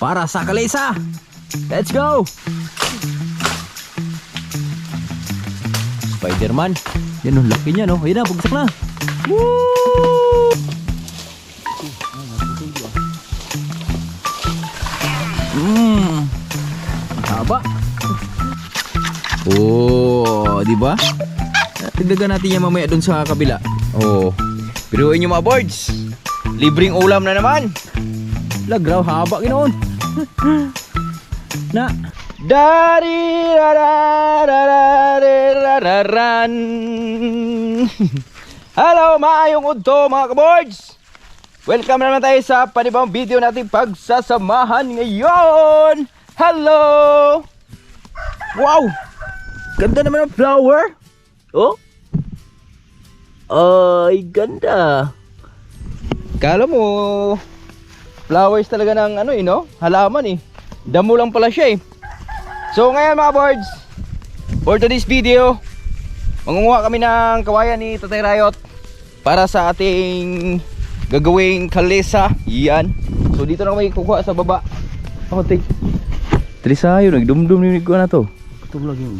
para sa kalesa. Let's go! Spider-Man. Yan o, laki niya no. Ayun na, bugsak na. Woo! Haba. Oh, di ba? Tigdagan natin yan mamaya dun sa kabila. Oh. Piruin nyo mga boards. Libreng ulam na naman. Lagraw, haba ginoon. Na. Dari rararararararan. Hello, maayong udto mga kaboards. Welcome naman tayo sa panibang video natin pagsasamahan ngayon. Hello. Wow. Ganda naman ng flower. Oh. Ay, ganda. Kala mo flowers talaga ng ano no? Halaman eh. Damo lang pala siya eh. So ngayon mga boards, for today's video, mangunguha kami ng kawayan ni Tatay Riot para sa ating gagawing kalesa. Yan. So dito na kami kukuha sa baba. Oh, take. Trisayo, nagdumdum ni ko na to. Ito lagi yung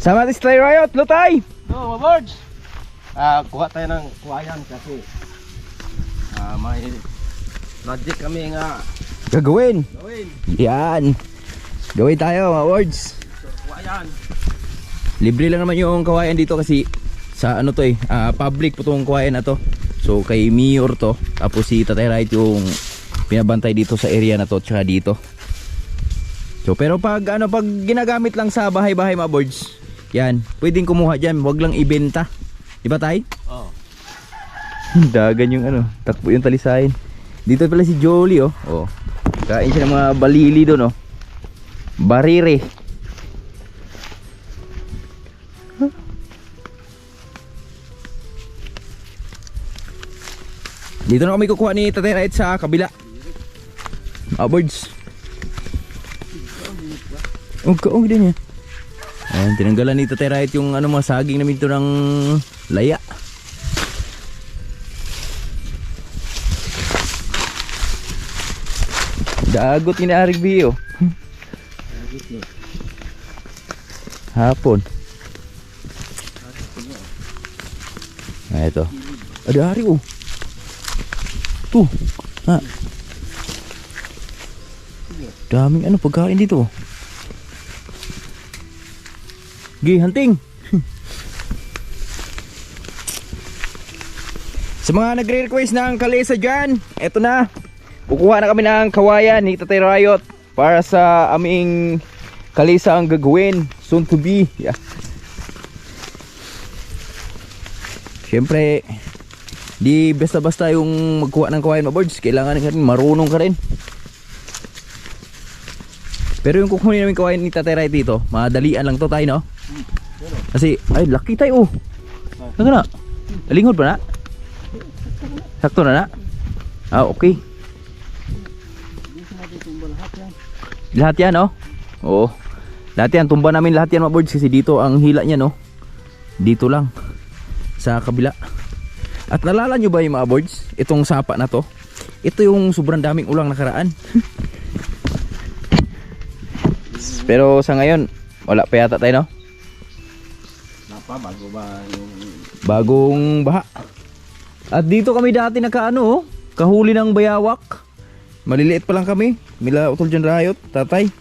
Sama natin si Tatay Riot, Lutay! no, mga boards! Kuha tayo ng kuwayan kasi may project kami nga Gagawin! gawin. Yan! Gawin tayo mga boards! So, kuwayan. Libre lang naman yung kawayan dito kasi sa ano to public po tong kawayan na to. So kay Mayor to. Tapos si Tatay Riot yung pinabantay dito sa area na to tsaka dito. So pero pag pag ginagamit lang sa bahay-bahay mga boards, yan, pwedeng kumuha dyan, wag lang ibenta. Di ba tay? Oo. Dagan yung takbo yung talisayin. Dito pala si Jolie oh. Oh. Kain siya ng mga balili doon oh. Barire. Dito na kami kukuha ni Tatay Riot sa kabila. Birds. Ang din niya. Ayan, tinanggalan ni Tatay Riot yung mga saging namin ito ng laya. Dagot ni Arig Bio. Hapon. Nah, ito. Ada Ari oh. Tuh. Ha. Daming pagkain dito. Gi, hunting. Sa mga nagre-request ng kalesa dyan, eto na. Kukuha na kami ng kawayan ni Tatay Riot para sa aming kalesa ang gagawin. Soon to be. Yeah. Siyempre, di basta-basta yung magkuha ng kawayan mga boards. Kailangan ka rin, marunong ka rin. Pero yung kukunin namin kawayan ni Tatay Riot dito, madalian lang to tayo no? Kasi, ay laki tayo oh. Saka na? Talingod pa na? Sakto na na? Ah, okay. Lahat yan oh. Oo. Lahat yan, tumba namin lahat yan mga boards. Kasi dito ang hila niya no. Dito lang sa kabila. At nalala nyo ba yung mga boards? Itong sapa na to, ito yung sobrang daming ulang nakaraan. Pero sa ngayon wala pa yata tayo no? Bago ba yung bagong baha. At dito kami dati nakaano kahuli ng bayawak. Maliliit pa lang kami. Mila Utol Jan Riot, Tatay.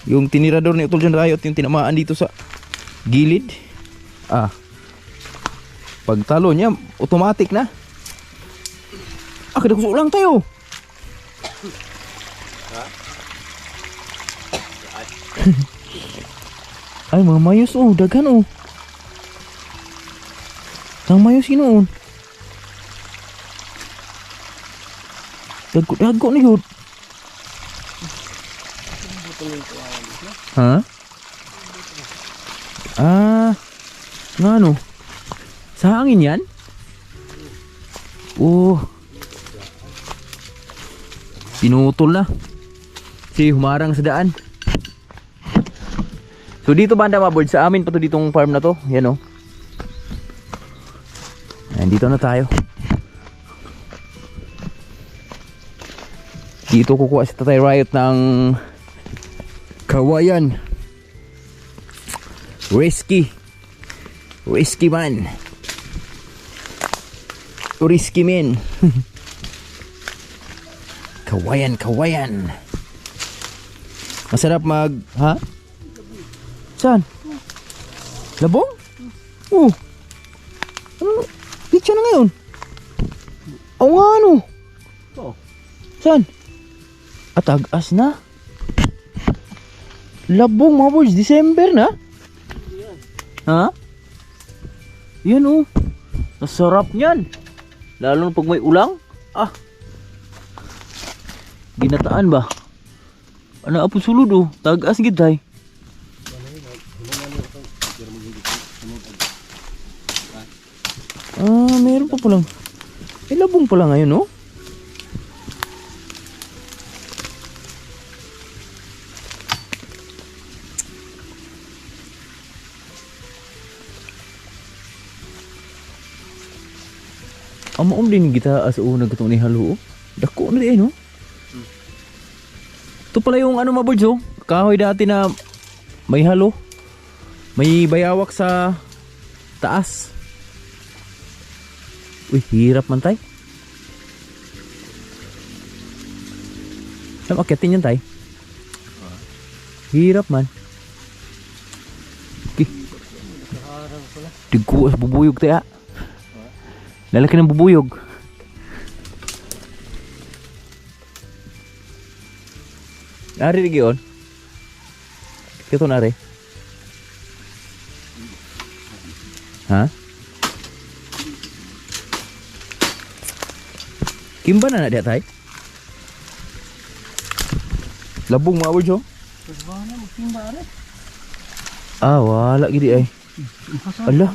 Yung tinirador ni Utol Jan Riot, yung tinamaan dito sa gilid. Pagtalo niya, automatic na. Kada gusto lang tayo. Ay, mga mayos oh, daghan oh. Tang mayos inoon. Dago ni yun. Ha? Nga no? Sa hangin yan? Oh. Pinutol na. Si humarang sa daan. So dito banda mga board, sa amin pa to ditong farm na to. Yan oh. Ayan, dito na tayo. Dito kukuha si Tatay Riot ng kawayan. Risky man. Risky man. Kawayan. Masarap mag... Ha? Saan? Labong? Oh. Ano? Pitsa na ngayon. Oo nga ano. Oh. Saan? At tagas na. Labong mga boys, December na? Ha? Yan oh. Nasarap niyan. Lalo na pag may ulang. Ah. Ginataan ba? Ano apo sulod oh. Tagas gid tay. Meron pa palang. Labong pala ngayon no? Amaom din kita as una gatong ni halo. Dako na di no. Ito pala yung ano mabods oh. Kahoy dati na may halo. May bayawak sa taas. Uy, hirap man tay. Saan akyatin yan tay? Hirap man. Okay. Tigkuas bubuyog tay ah. Lalaki ng bubuyog. Nari rin yun. Ito nari. Ha? Kimba na dia tay? Labong mga boys oh. Ah, wala gidi ay. Ala.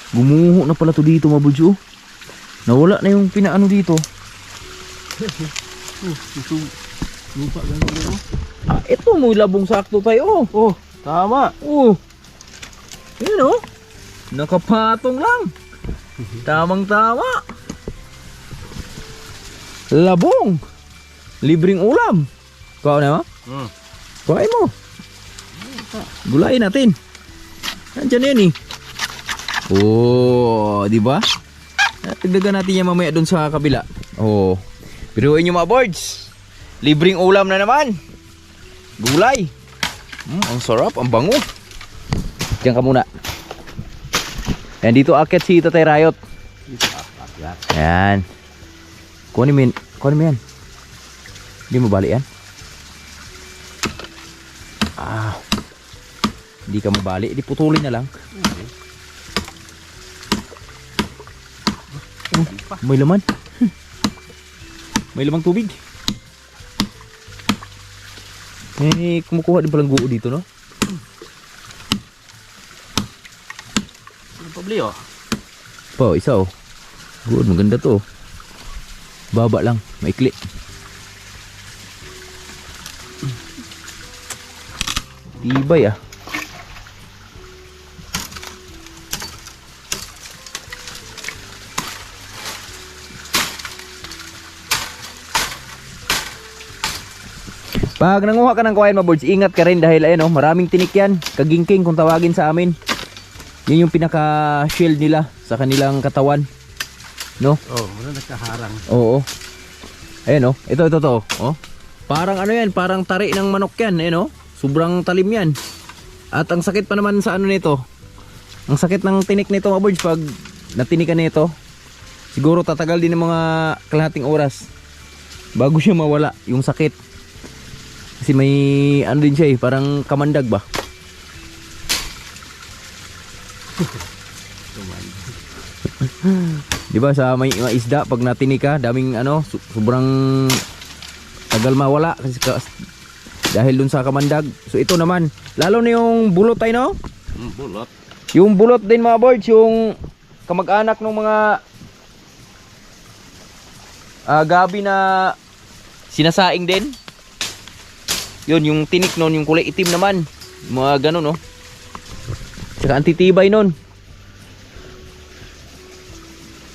Gumuho na pala to dito mga boys oh. Nawala na yung pinaano dito. Lupa ganun oh. Ah, ito mo labong sakto tayo oh. Oh, tama. Oh. Yan oh. Nakapatong lang. Tamang tama. Labong. Libreng ulam. Kuha na mo? Kuhain mo. Gulayin natin. Nandiyan yan eh. Oh, di ba? Tigdagan natin yan mamaya doon sa kabila. Oh. Biruin nyo mga boards. Libreng ulam na naman. Gulay. Ang sarap, ang bango. Diyan ka muna. Yan dito akit si Tatay Riot. Yan. Kunin mo yan. Hindi mo bali yan. Ah. Hindi ka mabali, di putulin na lang. May laman. May lamang tubig. Kumukuha din palang guo dito no? Pabli oh. Po, isa oh. Good, maganda to. Baba lang, maikli. Tibay ah. Pag nanguha ka ng kawayan mga boards, ingat ka rin dahil ayun oh, maraming tinik yan. Kagingking kung tawagin sa amin. Yan yung pinaka shield nila sa kanilang katawan. No? Oh, wala nagkaharang. Oo. Ayun oh, ito to. Oh. Parang ano yan, parang tari ng manok yan, ayun oh. Sobrang talim yan. At ang sakit pa naman sa ano nito. Ang sakit ng tinik nito mga boards pag natinikan nito. Siguro tatagal din ng mga kalahating oras bago siya mawala yung sakit. Kasi may ano din siya eh, parang kamandag ba? Di ba sa may isda pag natinik ka, daming ano, sobrang tagal mawala kasi dahil dun sa kamandag. So ito naman, lalo na yung bulot ay no? Bulot. Yung bulot din mga boards, yung kamag-anak ng mga gabi na sinasaing din. Yun, yung tinik nun, yung kulay itim naman. Mga ganun, no? Tsaka antitibay nun.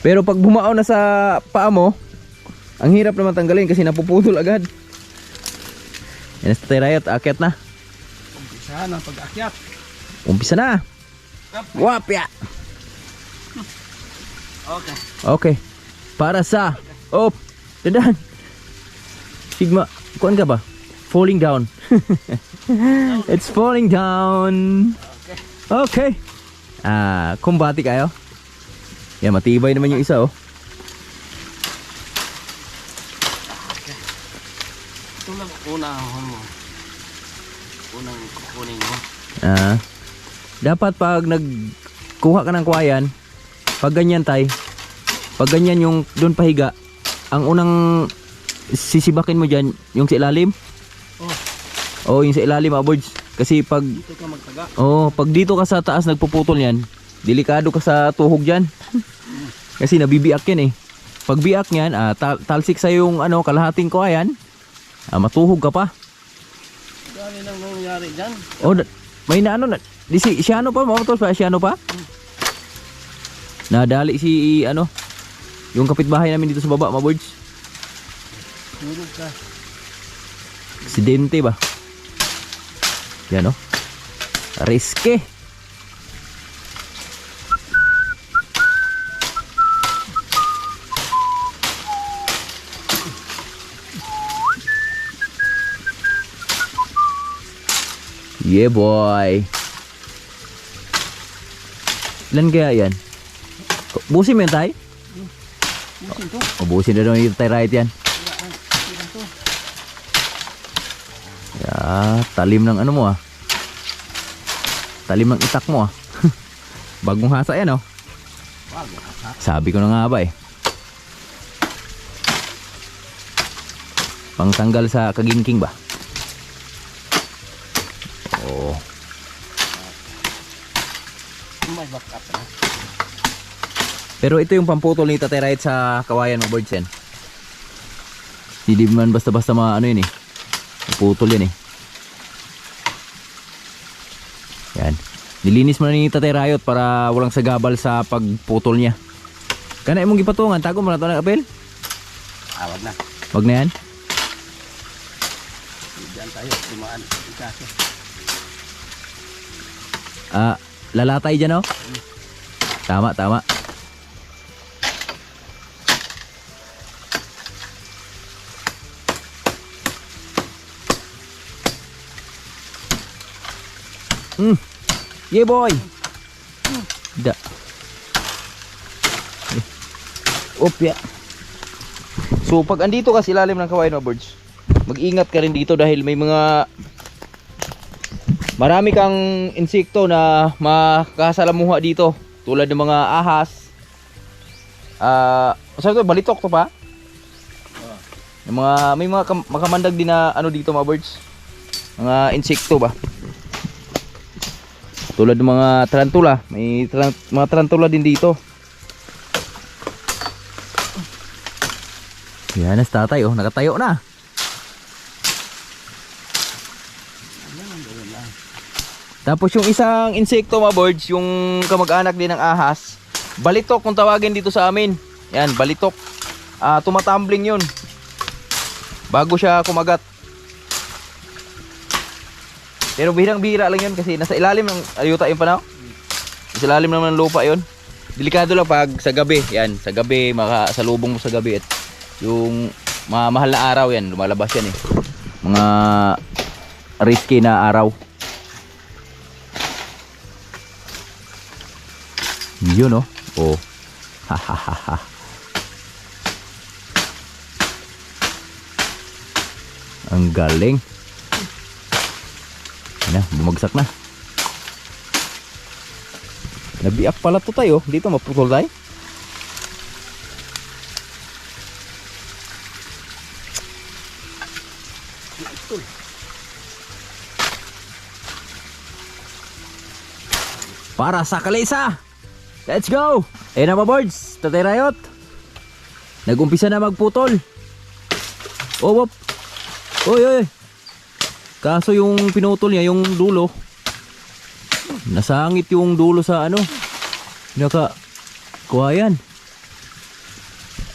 Pero pag bumaaw na sa paa mo, ang hirap naman tanggalin kasi napuputol agad. Yan, Tatay Rayot, akyat na. Umpisa na pag-akyat. Umpisa na. Wapya. Okay. Okay. Para sa dandan. Sigma, kuan ka ba? Falling down. It's falling down. Okay. Kumbati kayo. Yan, matibay naman yung isa, oh. Ito lang unahon mo. Unang kukunin mo. Dapat pag nagkuha ka ng kuwayan, pag ganyan tay, pag ganyan yung doon pahiga, ang unang sisibakin mo dyan, yung sa ilalim. Oh, yung sa ilalim, boards. Kasi pag Dito ka magtaga. pag dito ka sa taas nagpuputol yan, delikado ka sa tuhog dyan. Kasi nabibiak yan eh. Pag biak niyan, talsik sa yung kalahating kuwayan, matuhog ka pa. Dali lang nangyari dyan. Oh, may si ano pa, mautos pa, si ano pa? Nadali si yung kapitbahay namin dito sa baba, mga boards. Tulog ka. Aksidente ba? Yan, oh. Riske. Yeah, boy. Ilan kaya yan? Busin mo yan, tay? Busin to. Busin na naman yung tay right yan. Talim ng ano mo, talim ng itak mo, bagong hasa yan, oh. Sabi ko na nga ba eh, pangtanggal sa kagingking ba. May backup na. Pero ito yung pamputol ni Tatay Rayot sa kawayan, mga birds yan. Hindi man basta-basta yun eh, putol yan eh. Yan. Nilinis mo na ni Tatay Rayot para walang sagabal sa pagputol niya. Kana imong gipatungan, tago mo na ito ng apel? Wag na. Wag na yan. Diyan tayo, dumaan. Kasi. Lalatay dyan, oh. Tama, tama. Yeah, boy. Da. Opya. So pag andito ka sa ilalim ng kawayan, mga birds, mag-ingat ka rin dito dahil may marami kang insekto na makakasalamuha dito, tulad ng mga ahas. Sabi to, balitok to pa. May mga makamandag din na dito, mga birds. Mga insekto ba? Tulad ng mga tarantula, may mga tarantula din dito. Yan, tatay, oh, nakatayo na. Tapos yung isang insekto, mga birds, yung kamag-anak din ng ahas, balitok kung tawagin dito sa amin. Yan, balitok. Tumatumbling yun bago siya kumagat. Pero bihirang-bihira lang yun kasi nasa ilalim ng ayuta yung panaw. Nasa ilalim naman ng lupa yun. Delikado lang pag sa gabi. Yan, sa gabi, makasalubong mo sa gabi. At yung mahal na araw yan, lumalabas yan eh. Mga risky na araw. Yun, oh. Oh. Hahaha. Ang galing. Yan na, bumagsak na. Nabiak pala to tayo. Dito maputol tayo. Para sa kalesa. Let's go! Ayun na, mga birds, Tatay Rayot. Nag-umpisa na magputol. Oh, wop. Oy, oy. Kaso yung pinutol niya, yung dulo, nasangit yung dulo sa ano, naka kuhayan.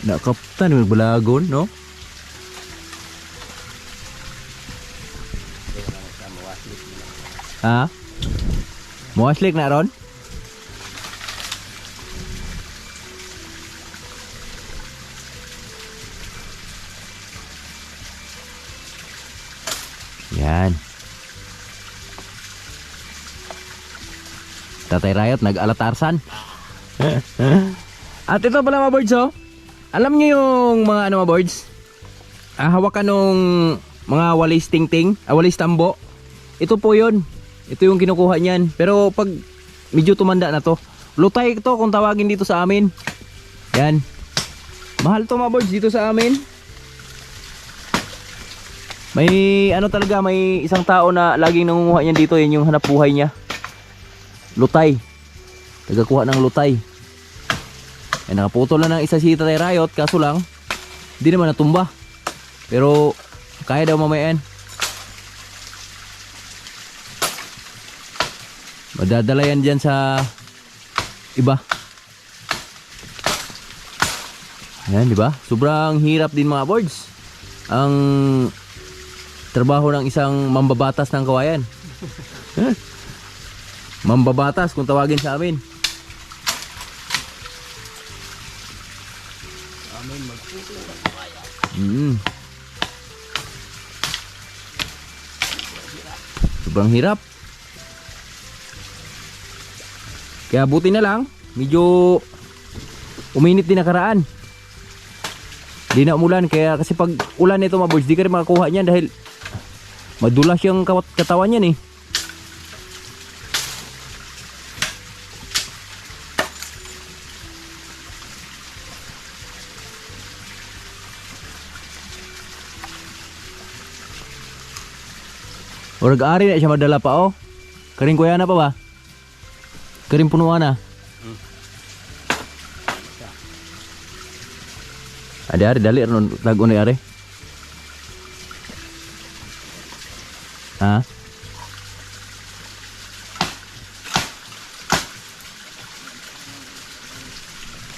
Nakaptan yung balagon, no? Ha? Muaslik na ron? Yan. Tatay Riot nag-alatarsan. At ito pala mga birds, oh. Alam niyo yung mga ano mga birds? Hawakan nung mga walis tingting, walis tambo. Ito po 'yon. Ito yung kinukuha niyan. Pero pag medyo tumanda na to, lutay ito kung tawagin dito sa amin. Yan. Mahal to mga birds dito sa amin. May ano talaga, may isang tao na laging nangunguha niyan dito, yan yung hanap buhay niya. Lutay. Tagakuha ng lutay. Ay nakaputol na ng isa si Tatay Riot, kaso lang hindi naman natumba. Pero kaya daw mamayan. Madadala yan dyan sa iba. Ayan, di ba? Sobrang hirap din mga birds ang trabaho ng isang mambabatas ng kawayan. Mambabatas kung tawagin sa amin. Sobrang hirap. Kaya buti na lang, medyo uminit din nakaraan. Di na umulan, kaya kasi pag ulan nito mga birds, di ka rin makakuha niyan dahil madulas yung katawan niyan eh. Orag ari na siya madala pa oh. Karing kuya na pa ba? Karing punuan na. Ada ari dali ron lagu ni ari. Ha?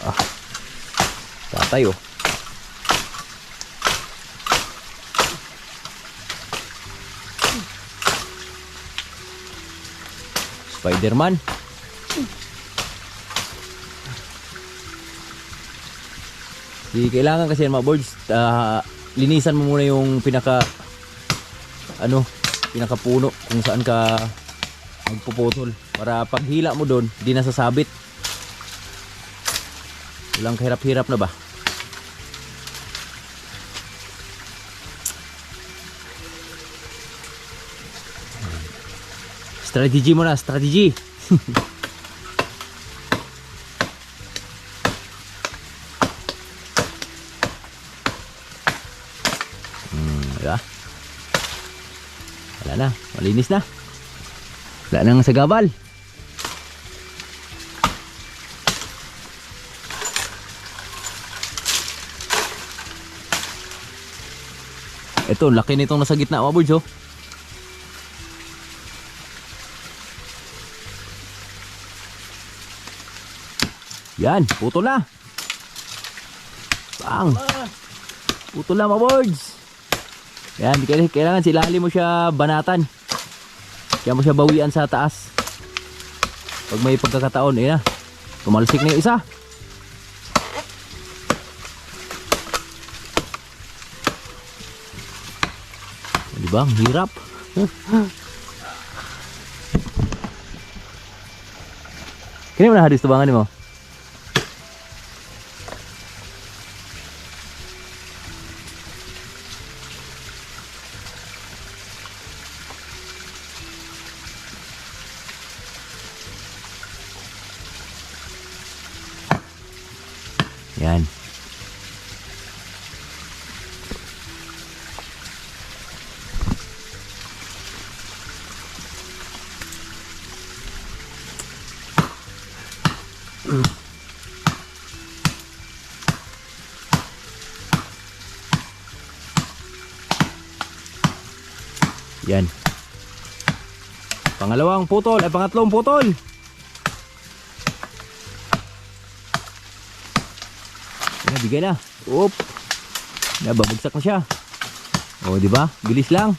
Ah. Tatay oh. Spider-Man. Di kailangan kasi mga birds, linisan mo muna yung pinaka puno kung saan ka magpuputol para paghila mo doon, di nasasabit. Walang kahirap-hirap na ba? Strategy mo na, strategy. Diba? Wala na, malinis na. Wala nang sagabal. Ito, laki nitong nasa gitna mga birds oh. Yan, putol na. Bang. Putol na mga birds. Yan, kailangan silali mo siya banatan. Kaya mo siya bawian sa taas. Pag may pagkakataon, eh na. Tumalsik na yung isa. Diba? Ang hirap. Kini mo na hadis tubangan mo? Yan. Yan. Pangalawang putol, ay pangatlong putol. Yan, bigay na. Oop. Nababagsak na siya. O, di ba? Bilis lang.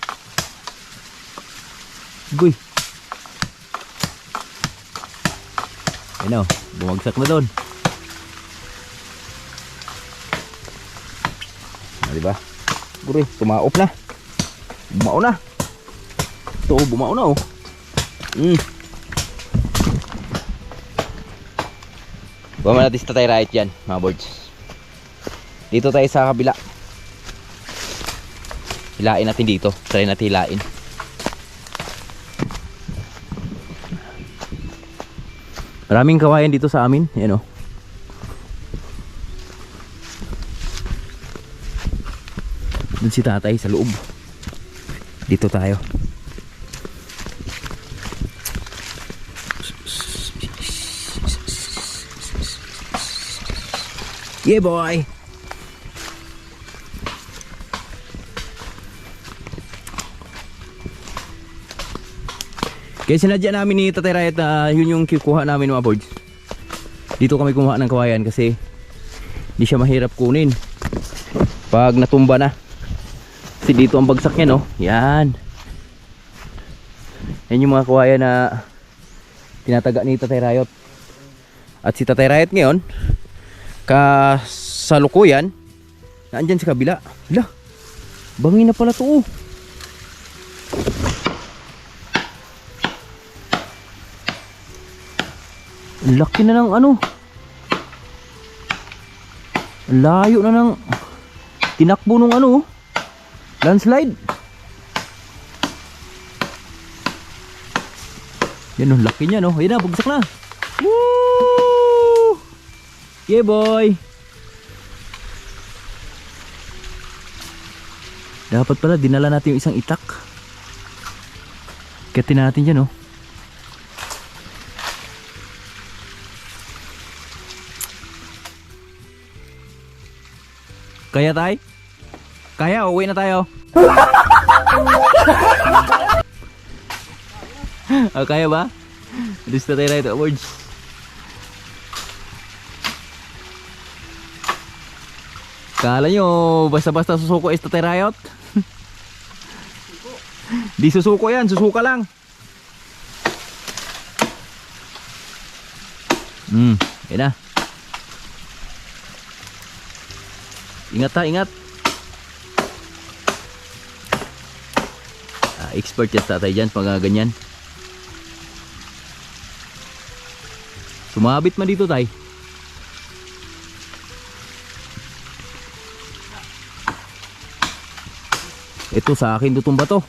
Guy. Yan o, bumagsak na doon. Di ba? Guri, tumaop na. Bumao na. Ito, bumao na oh. Bama natin sa tatay right yan, mga boards. Dito tayo sa kabila. Hilain natin dito. Try natin hilain. Maraming kawayan dito sa amin. Yan oh. Doon si tatay sa loob. Dito tayo. Yeah boy. Kaya sinadya namin ni Tatay Riot na yun yung kukuha namin mga boards. Dito kami kumuha ng kawayan kasi hindi siya mahirap kunin pag natumba na. Kasi dito ang bagsak niya no. Yan. Yan yung mga kawayan na tinataga ni Tatay Riot. At si Tatay Riot ngayon kasalukuyan naandyan sa kabila. Hala, bangin na pala to oh. Laki na ng ano, layo na ng tinakbo nung ano, landslide. Yan oh, laki niya no. Ayun na, bagsak na. Woo! Yeah boy. Dapat pala dinala natin yung isang itak. Katin natin dyan oh. Kaya tay? Kaya, uwi na tayo. Kaya ba? Gusto tayo na ito awards. Kala nyo basta-basta susuko is Tatay Riot? Di susuko yan, susuka lang. Yan na. Ingat ha, ingat. Expert yan tatay dyan pag ganyan. Sumabit man dito tay. Ito sa akin tutumba to.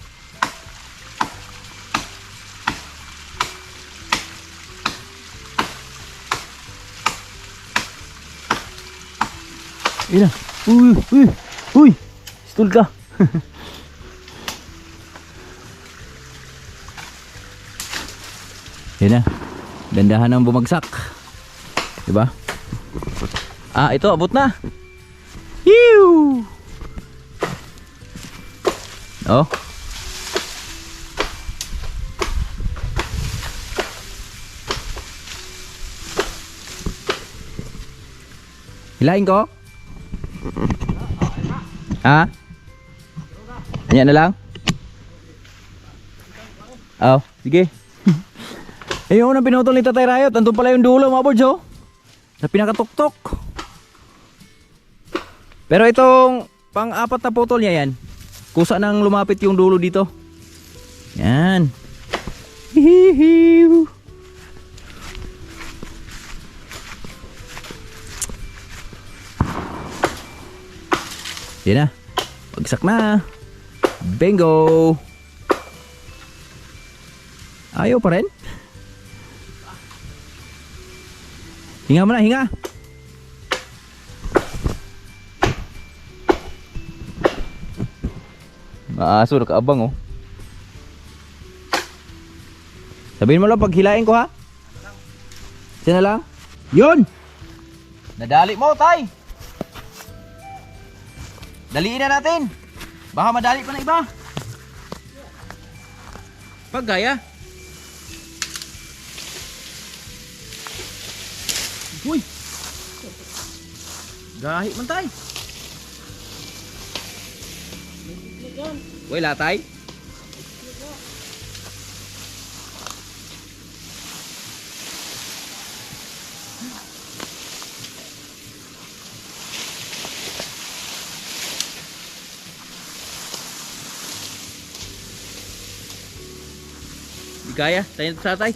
Ina. Uy. Stool ka. Yan na. Dandahan ang bumagsak. Diba? Ito abot na. Hiu. Oh. Hilain ko. Ayan na lang. Sige. Ayun na pinutol ni Tatay Riot. Andun pala yung dulo mga boards oh. Na pinakatuktok. Pero itong pang-apat na putol niya yan. Kusa nang lumapit yung dulo dito. Yan. Hihihiw. Yan na. Bagsak na. Bingo. Ayaw pa rin. Hinga mo na, hinga. Maaso, nakaabang oh. Sabihin mo lang pag hilain ko ha. Sina lang. Yun. Nadali mo tay. Daliin na natin. Baka madali pa na iba. Paggaya. Uy. Gahi man tay. Uy, latay. Di kaya, tayo sa tatay.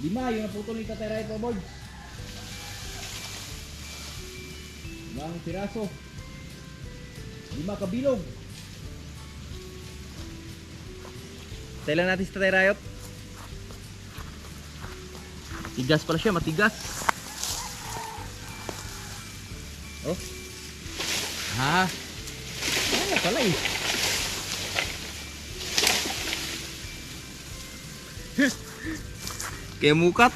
Lima yung naputol ni Tatay Right board. Limang piraso. 5 kabilog. Tayo lang natin sa Tatay Riot. Matigas pala siya, matigas. Oh. Ha. Ano pala eh. Kayak mukat.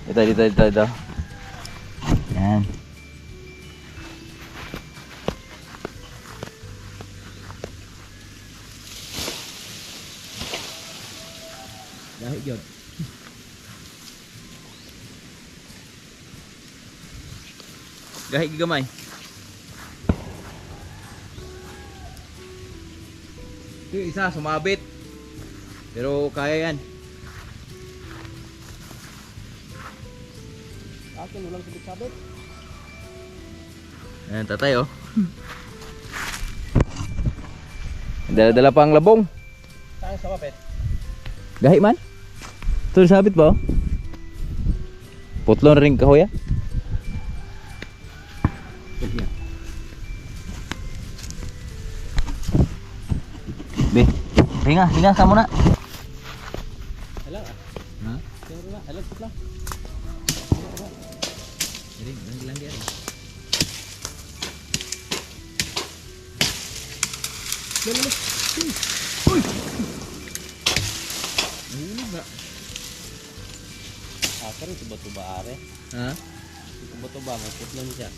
Ito. Yan. Dahil yun. Gahig gamay. Ito yung isa, sumabit. Pero kaya yan. Akin walang sabit-sabit. Ayan, tatay oh. Dala-dala pa ang labong. Saan sa mapet? Gahi man. Ito sabit ba oh? Putlon ring kahoy ah. Be, hinga sa muna. Halang ah. Ha? Halang lang. Ring lang dia. Dali. Uy. Nahulog na. Akar itu batu-batu are. Ha? Itu batu-batu masuk lang siya.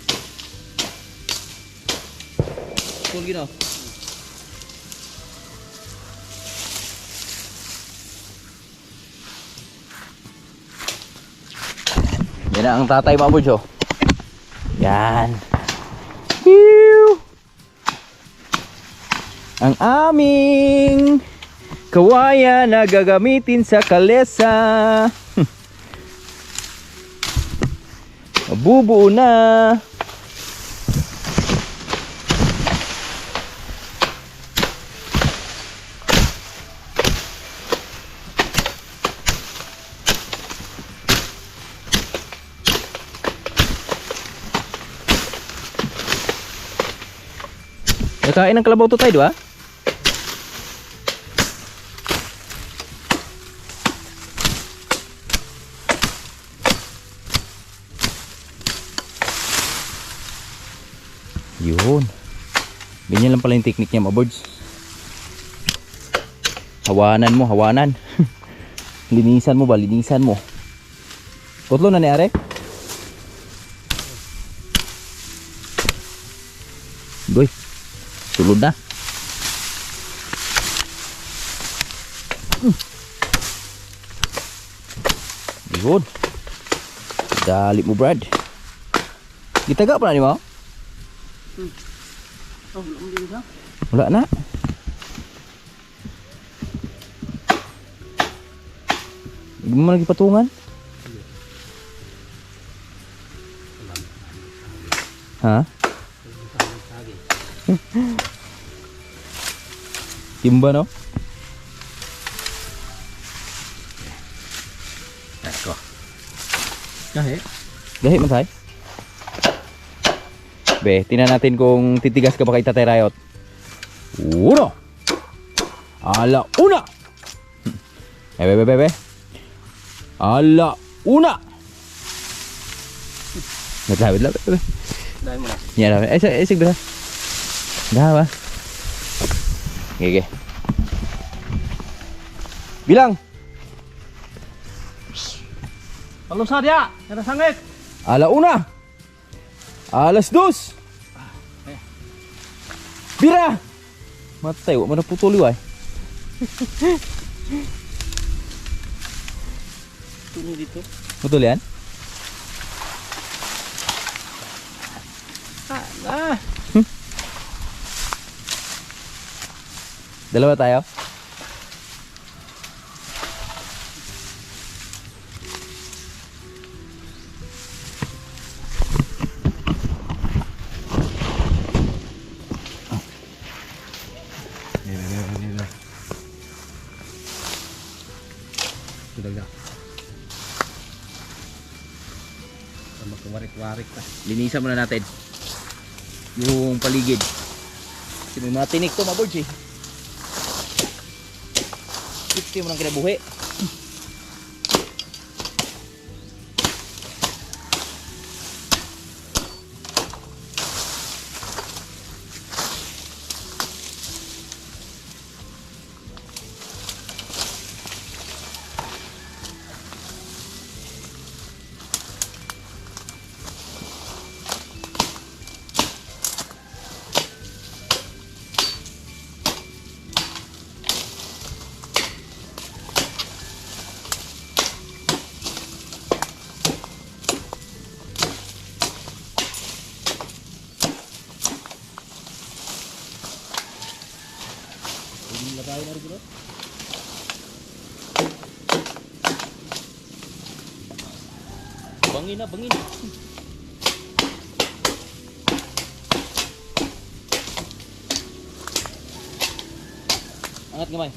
Cool gino. Yan na ang tatay mabujo. Yan. Pew! Ang aming kawayan na gagamitin sa kalesa. Mabubuo na. Nakain ng kalabaw to tayo, di ba? Yun. Ganyan lang pala yung technique niya, mga birds. Hawanan mo, hawanan. Linisan mo ba, linisan mo. Putlo na ni Are? Goy. Sulod na. Yun. Dali mo, Brad. Gitaga pa na ni mo? Oh, belum din siya. Wala na. Hindi mo lagi patungan. Ha? Timba no? Eko. Gahe. Gahi man tay. Be, tingnan natin kung titigas ka ba kay Tatay Riot. Uno. Ala una. Be. Ala una. Nagkawid lang. Dahil mo na. Yan, sige bro. Dah ba? Okay. Bilang. Halo Sadya, ada sangit. Alauna. Alas dos. Bira. Matay, wa mana putol ay. Tuloy dito. Betul yan? Ah. Dalawa tayo? Sudah dah. Sama kewarik-warik pa. Linisan muna natin yung paligid. Kasi may mga tinik to mga boards eh. Ito mo nang kinabuhi. Bangin na, bangin. Angat gamay.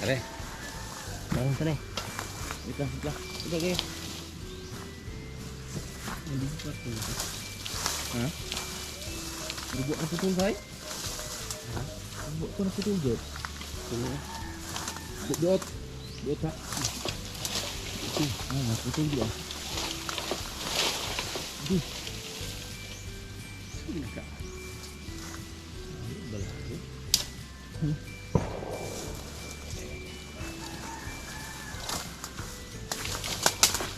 Are. Bangun sana. Wait lang. Okay. Hindi ko pa. Ha? Rubuh na putol bay? Ha? Rubuh ko na putol jod. Dot. Dot ha. Ah, putol dia. Di. Sini ka. Balado.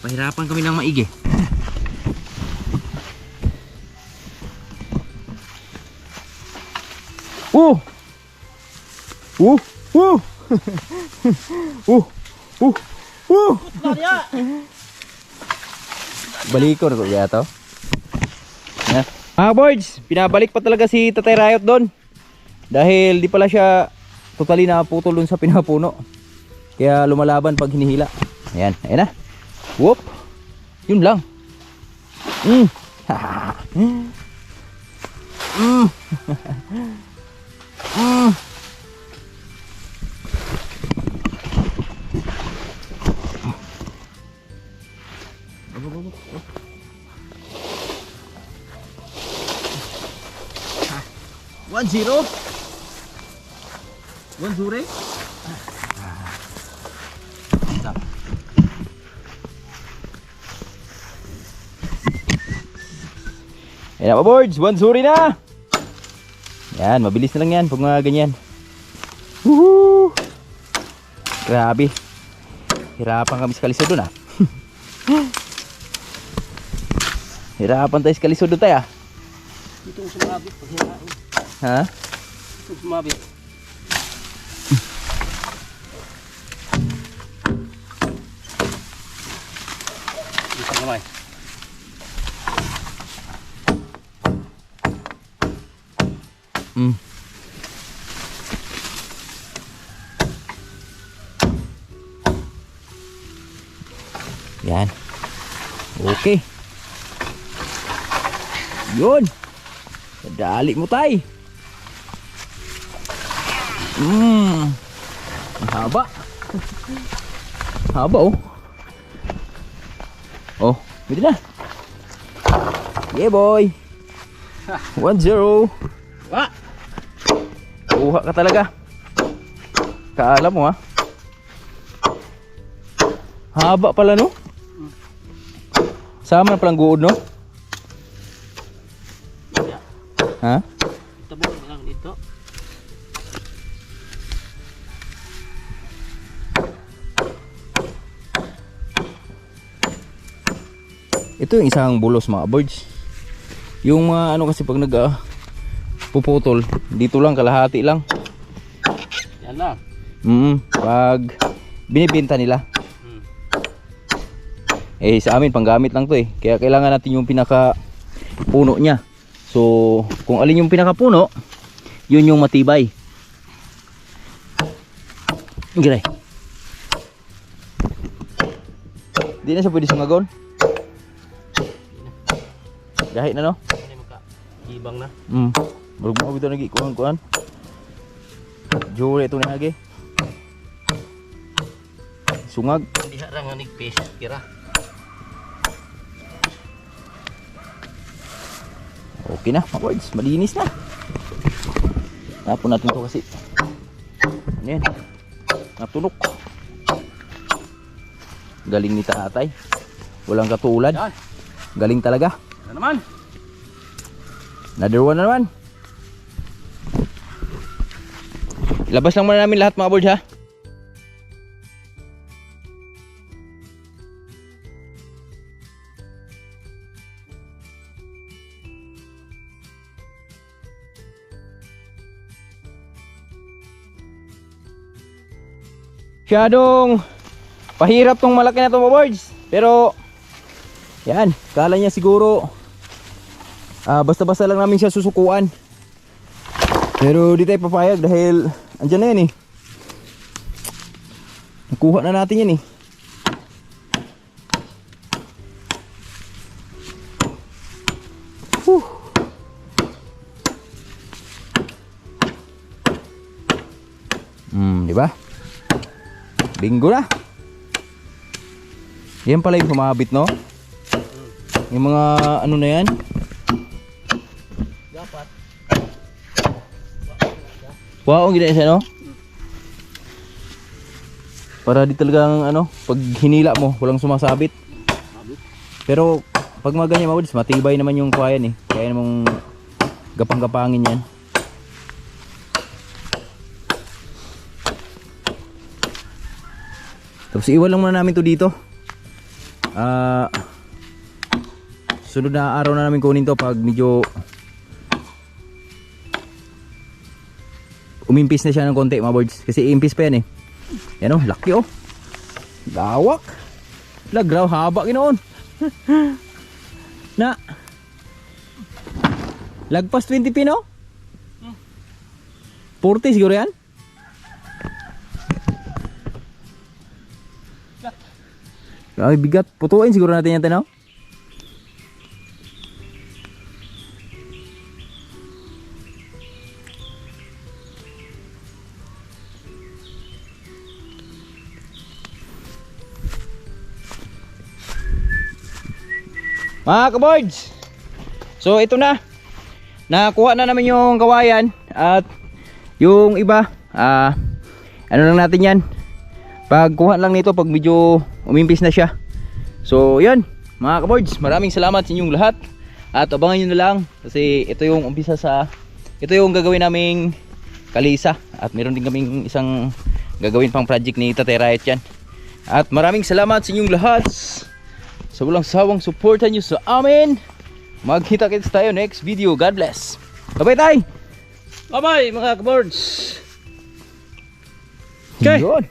Pahirapan kami ng maigi. Balikor ko yato. Yeah. Mga boards, pinabalik pa talaga si Tatay Riot doon. Dahil di pala siya totally naputol doon sa pinapuno. Kaya lumalaban pag hinihila. Ayan, ayan na. Whoop. Yun lang. One zero. Ayan na pa boards, 1-0 na. Yan, mabilis na lang yan pag mga ganyan. Woohoo! Grabe. Hirapan kami sa kalisod doon ah. Hirapan tayo sa kalisod doon tayo ah. Dito sumabit pag hinain. Ha? Dito sumabit. Dito naman. Yan. Okay. Yun. Dali mo tay. Haba. Haba oh. Oh, pwede na. Yeah boy. 1-0. Wah! Kuha ka talaga. Kaalam mo ha. Haba pala no? Sama na palang guod no? Ha? Tabok lang dito. Ito yung isang bulos mga birds. Yung mga ano kasi pag puputol, dito lang kalahati lang. Yan lang. Pag binibenta nila. Eh sa amin panggamit lang to eh. Kaya kailangan natin yung pinaka puno niya. So kung alin yung pinaka puno, yun yung matibay. Giray. Di na siya pwede sumagon. Gahit na no? Ano maka ibang na. Baru mo bitaw lagi kuan. Jure ito ni lagi. Sungag. Diha ra nga nigpis kira. Okay na, mga boys, malinis na. Tapon natin to kasi. Ano yan? Natunok. Galing ni tatay. Walang katulad. Yan. Galing talaga. Ano naman? Another one na naman. Labas lang muna namin lahat mga boys ha. Masyadong pahirap tong malaki na to mga boys. Pero yan, kala niya siguro basta-basta lang namin siya susukuan. Pero di tayo papayag dahil andyan na yan eh. Nakuha na natin yan eh. Di ba? Bingo na. Yan pala yung humabit no? Yung mga ano na yan. Dapat. Wow, ang gina siya no? Para di talagang ano, pag hinila mo, walang sumasabit. Pero pag mga ganyan mga boys, matibay naman yung kuwayan eh. Kaya namang gapang-gapangin yan. Tapos iwan lang muna namin to dito. Sunod na araw na namin kunin to pag medyo umimpis na siya ng konti mga birds. Kasi impis pa yan eh. Yan o, laki o. Lawak. Lagraw, haba ginoon. Na lagpas 20 pino? 40 siguro yan? Ay bigat, putuin siguro natin yan tanaw. Mga kaboards, so ito na, nakuha na namin yung kawayan. At yung iba ano lang natin yan, pagkuha lang nito pag medyo umimpis na siya. So yun mga kaboards, maraming salamat sa inyong lahat. At abangan nyo na lang kasi ito yung umpisa sa, ito yung gagawin naming kalisa. At meron din kaming isang gagawin pang project ni Tatay Riot yan. At maraming salamat sa inyong lahat sa walang sawang suporta nyo sa amin. Magkita-kits tayo next video. God bless. Bye bye tay. Bye bye mga kaboards. Okay. Yun.